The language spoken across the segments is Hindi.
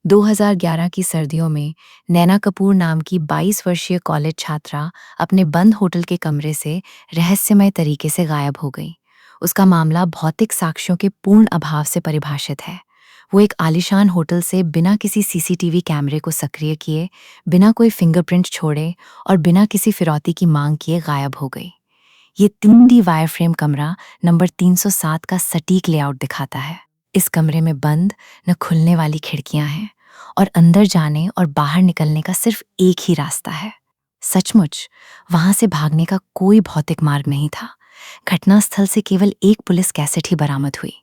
2011 की सर्दियों में नैना कपूर नाम की 22 वर्षीय कॉलेज छात्रा अपने बंद होटल के कमरे से रहस्यमय तरीके से गायब हो गई। उसका मामला भौतिक साक्ष्यों के पूर्ण अभाव से परिभाषित है। वो एक आलीशान होटल से बिना किसी सीसीटीवी कैमरे को सक्रिय किए, बिना कोई फिंगरप्रिंट छोड़े और बिना किसी फिरौती की मांग किए गायब हो गई। ये 3D वायरफ्रेम कमरा नंबर 307 का सटीक लेआउट दिखाता है। इस कमरे में बंद न खुलने वाली खिड़कियां हैं और अंदर जाने और बाहर निकलने का सिर्फ एक ही रास्ता है। सचमुच वहां से भागने का कोई भौतिक मार्ग नहीं था। घटनास्थल से केवल एक पुलिस कैसेट ही बरामद हुई।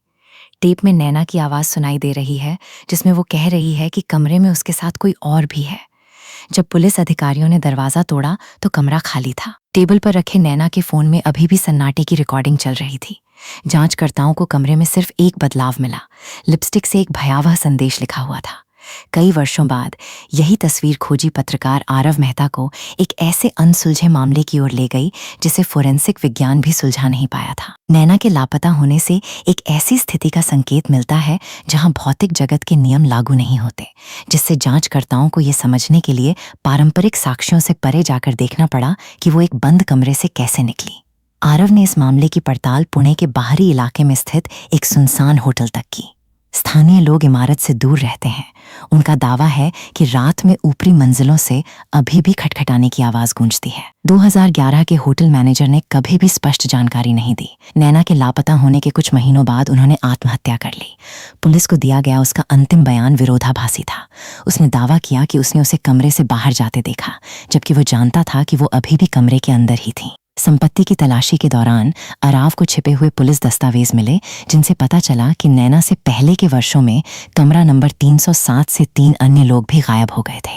टेप में नैना की आवाज सुनाई दे रही है, जिसमें वो कह रही है कि कमरे में उसके साथ कोई और भी है। जब पुलिस अधिकारियों ने दरवाजा तोड़ा तो कमरा खाली था। टेबल पर रखे नैना के फोन में अभी भी सन्नाटे की रिकॉर्डिंग चल रही थी। जांचकर्ताओं को कमरे में सिर्फ एक बदलाव मिला। लिपस्टिक से एक भयावह संदेश लिखा हुआ था। कई वर्षों बाद यही तस्वीर खोजी पत्रकार आरव मेहता को एक ऐसे अनसुलझे मामले की ओर ले गई जिसे फोरेंसिक विज्ञान भी सुलझा नहीं पाया था। नैना के लापता होने से एक ऐसी स्थिति का संकेत मिलता है जहां भौतिक जगत के नियम लागू नहीं होते, जिससे जांचकर्ताओं को ये समझने के लिए पारंपरिक साक्ष्यों से परे जाकर देखना पड़ा कि वो एक बंद कमरे से कैसे निकली। आरव ने इस मामले की पड़ताल पुणे के बाहरी इलाके में स्थित एक सुनसान होटल तक की। स्थानीय लोग इमारत से दूर रहते हैं। उनका दावा है कि रात में ऊपरी मंजिलों से अभी भी खटखटाने की आवाज गूंजती है। 2011 के होटल मैनेजर ने कभी भी स्पष्ट जानकारी नहीं दी। नैना के लापता होने के कुछ महीनों बाद उन्होंने आत्महत्या कर ली। पुलिस को दिया गया उसका अंतिम बयान विरोधाभासी था। उसने दावा किया कि उसने उसे कमरे से बाहर जाते देखा, जबकि वो जानता था कि वो अभी भी कमरे के अंदर ही थी। संपत्ति की तलाशी के दौरान अराव को छिपे हुए पुलिस दस्तावेज मिले, जिनसे पता चला कि नैना से पहले के वर्षों में कमरा नंबर 307 से 3 अन्य लोग भी गायब हो गए थे।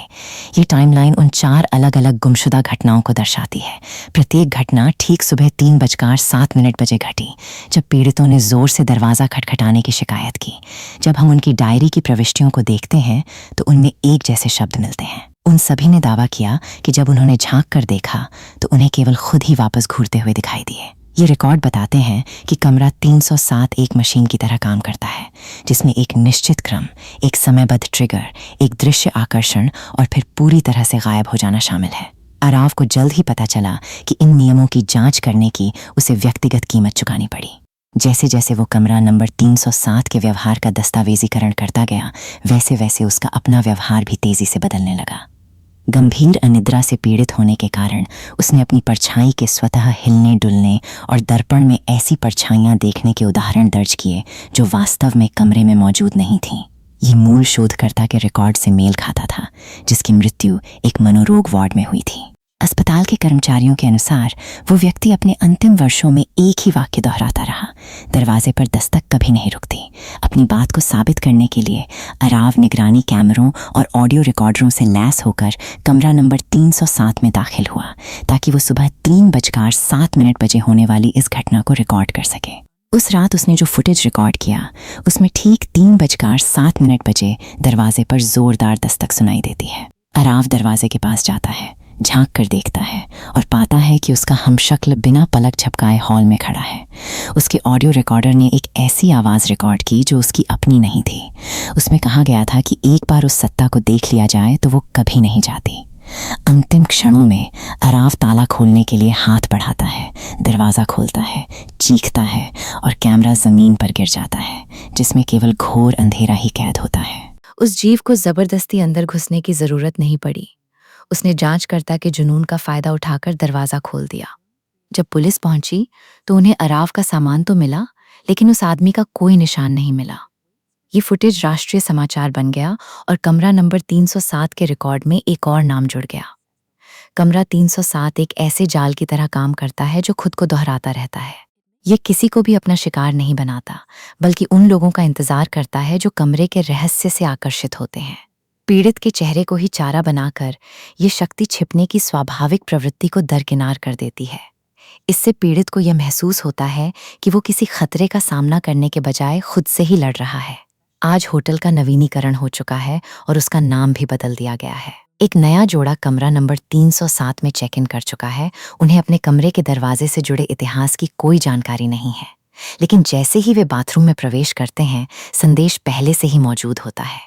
ये टाइमलाइन उन 4 अलग अलग गुमशुदा घटनाओं को दर्शाती है। प्रत्येक घटना ठीक सुबह 3:07 बजे घटी, जब पीड़ितों ने जोर से दरवाजा खटखटाने की शिकायत की। जब हम उनकी डायरी की प्रविष्टियों को देखते हैं तो उनमें एक जैसे शब्द मिलते हैं। उन सभी ने दावा किया कि जब उन्होंने झांक कर देखा तो उन्हें केवल खुद ही वापस घूरते हुए दिखाई दिए। ये रिकॉर्ड बताते हैं कि कमरा 307 एक मशीन की तरह काम करता है, जिसमें एक निश्चित क्रम, एक समयबद्ध ट्रिगर, एक दृश्य आकर्षण और फिर पूरी तरह से गायब हो जाना शामिल है। अराव को जल्द ही पता चला कि इन नियमों की जांच करने की उसे व्यक्तिगत कीमत चुकानी पड़ी। जैसे जैसे वो कमरा नंबर 307 के व्यवहार का दस्तावेजीकरण करता गया, वैसे वैसे उसका अपना व्यवहार भी तेजी से बदलने लगा। गंभीर अनिद्रा से पीड़ित होने के कारण उसने अपनी परछाई के स्वतः हिलने डुलने और दर्पण में ऐसी परछाइयां देखने के उदाहरण दर्ज किए जो वास्तव में कमरे में मौजूद नहीं थीं। ये मूल शोधकर्ता के रिकॉर्ड से मेल खाता था, जिसकी मृत्यु एक मनोरोग वार्ड में हुई थी। अस्पताल के कर्मचारियों के अनुसार वो व्यक्ति अपने अंतिम वर्षों में एक ही वाक्य दोहराता रहा, दरवाजे पर दस्तक कभी नहीं रुकती। अपनी बात को साबित करने के लिए अराव निगरानी कैमरों और ऑडियो रिकॉर्डरों से लैस होकर कमरा नंबर 307 में दाखिल हुआ, ताकि वो सुबह 3:07 बजे होने वाली इस घटना को रिकॉर्ड कर सके। उस रात उसने जो फुटेज रिकॉर्ड किया, उसमें ठीक 3:07 बजे दरवाजे पर जोरदार दस्तक सुनाई देती है। अराव दरवाजे के पास जाता है, झांक कर देखता है और पाता है कि उसका हमशक्ल बिना पलक झपकाए हॉल में खड़ा है। उसके ऑडियो रिकॉर्डर ने एक ऐसी आवाज़ रिकॉर्ड की जो उसकी अपनी नहीं थी। उसमें कहा गया था कि एक बार उस सत्ता को देख लिया जाए तो वो कभी नहीं जाती। अंतिम क्षणों में अराव ताला खोलने के लिए हाथ बढ़ाता है, दरवाज़ा खोलता है, चीखता है और कैमरा ज़मीन पर गिर जाता है, जिसमें केवल घोर अंधेरा ही कैद होता है। उस जीव को ज़बरदस्ती अंदर घुसने की ज़रूरत नहीं पड़ी। उसने जांचकर्ता के जुनून का फायदा उठाकर दरवाजा खोल दिया। जब पुलिस पहुंची तो उन्हें अराव का सामान तो मिला, लेकिन उस आदमी का कोई निशान नहीं मिला। ये फुटेज राष्ट्रीय समाचार बन गया और कमरा नंबर 307 के रिकॉर्ड में एक और नाम जुड़ गया। कमरा 307 एक ऐसे जाल की तरह काम करता है जो खुद को दोहराता रहता है। ये किसी को भी अपना शिकार नहीं बनाता, बल्कि उन लोगों का इंतजार करता है जो कमरे के रहस्य से आकर्षित होते हैं। पीड़ित के चेहरे को ही चारा बनाकर ये शक्ति छिपने की स्वाभाविक प्रवृत्ति को दरकिनार कर देती है। इससे पीड़ित को यह महसूस होता है कि वो किसी खतरे का सामना करने के बजाय खुद से ही लड़ रहा है। आज होटल का नवीनीकरण हो चुका है और उसका नाम भी बदल दिया गया है। एक नया जोड़ा कमरा नंबर 307 में चेक इन कर चुका है। उन्हें अपने कमरे के दरवाजे से जुड़े इतिहास की कोई जानकारी नहीं है, लेकिन जैसे ही वे बाथरूम में प्रवेश करते हैं, संदेश पहले से ही मौजूद होता है।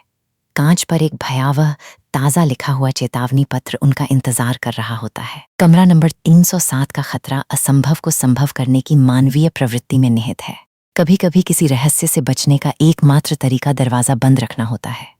कांच पर एक भयावह ताज़ा लिखा हुआ चेतावनी पत्र उनका इंतजार कर रहा होता है। कमरा नंबर 307 का खतरा असंभव को संभव करने की मानवीय प्रवृत्ति में निहित है। कभी कभी किसी रहस्य से बचने का एकमात्र तरीका दरवाज़ा बंद रखना होता है।